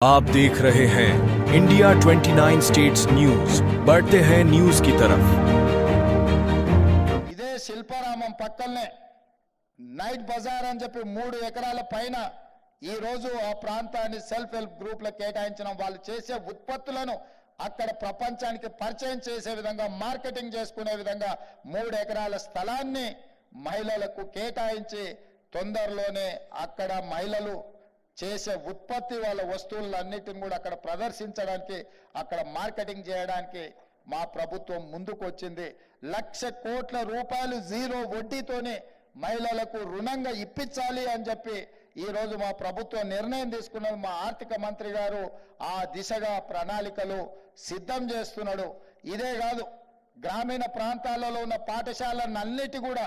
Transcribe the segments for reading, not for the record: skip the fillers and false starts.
आप देख रहे हैं इंडिया 29 स्टेट्स न्यूज। बढ़ते हैं न्यूज की तरफ। ఇదే శిల్పారామం పక్కనే నైట్ బజార్ అని చెప్పి 3 ఎకరాల పైన ఈ రోజు ఆ ప్రాంతాన్ని సెల్ఫ్ హెల్ప్ గ్రూప్ల కేటాయించడం, వాళ్ళు చేసే ఉత్పత్తులను అక్కడ ప్రపంచానికి పరిచయం చేసే విధంగా, మార్కెటింగ్ చేసుకునే విధంగా 3 ఎకరాల స్థలాన్ని మహిళలకు కేటాయించి తొందరలోనే అక్కడ మహిళలు చేసే ఉత్పత్తి వాళ్ళ వస్తువులన్నిటిని కూడా అక్కడ ప్రదర్శించడానికి, అక్కడ మార్కెటింగ్ చేయడానికి మా ప్రభుత్వం ముందుకు వచ్చింది. 1,00,000 కోట్ల రూపాయలు జీరో వడ్డీతోనే మహిళలకు రుణంగా ఇప్పించాలి అని చెప్పి ఈ రోజు మా ప్రభుత్వం నిర్ణయం తీసుకున్నది. మా ఆర్థిక మంత్రి గారు ఆ దిశగా ప్రణాళికలు సిద్ధం చేస్తున్నాడు. ఇదే కాదు, గ్రామీణ ప్రాంతాలలో ఉన్న పాఠశాలలన్నిటి కూడా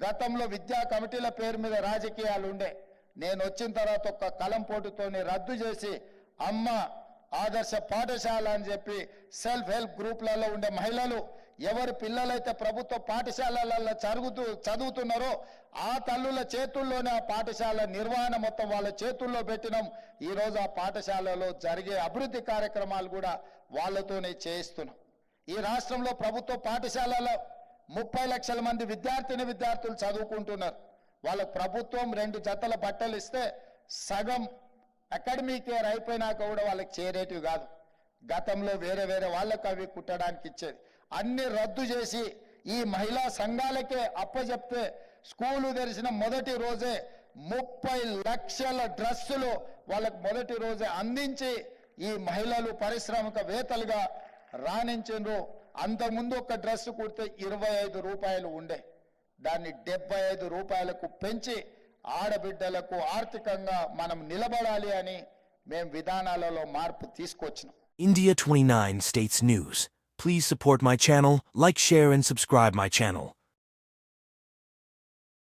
గతంలో విద్యా కమిటీల పేరు మీద రాజకీయాలు ఉండే. నేను వచ్చిన తర్వాత ఒక కలం పోటుతోని రద్దు చేసి అమ్మ ఆదర్శ పాఠశాల అని చెప్పి సెల్ఫ్ హెల్ప్ గ్రూప్లలో ఉండే మహిళలు ఎవరి పిల్లలైతే ప్రభుత్వ పాఠశాలలలో చదువుతున్నారో ఆ తల్లుల చేతుల్లోనే ఆ పాఠశాల నిర్వహణ మొత్తం వాళ్ళ చేతుల్లో పెట్టినాం. ఈరోజు ఆ పాఠశాలలో జరిగే అభివృద్ధి కార్యక్రమాలు కూడా వాళ్ళతోనే చేయిస్తున్నాం. ఈ రాష్ట్రంలో ప్రభుత్వ పాఠశాలలో 30 లక్షల మంది విద్యార్థులు చదువుకుంటున్నారు. వాళ్ళకు ప్రభుత్వం 2 జతల బట్టలు ఇస్తే సగం అకాడమిక్ ఇయర్ అయిపోయినాక కూడా వాళ్ళకి చేరేటివి కాదు. గతంలో వేరే వాళ్ళకు అవి కుట్టడానికి ఇచ్చేది. అన్ని రద్దు చేసి ఈ మహిళా సంఘాలకే అప్పచెప్తే స్కూలు తెరిచిన మొదటి రోజే 30 లక్షల డ్రెస్సులు వాళ్ళకు మొదటి రోజే అందించి ఈ మహిళలు పారిశ్రామికవేత్తలుగా రాణించారు. అంతకుముందు ఒక డ్రెస్ కుడితే 25 రూపాయలు ఉండే, దాన్ని 75 రూపాయలకు పెంచి ఆడబిడ్డలకు ఆర్థికంగా మనం నిలబడాలి అని మేము విధానాలలో మార్పు తీసుకొచ్చినాం. India 29 States News. Please support my channel, like, share and subscribe my channel.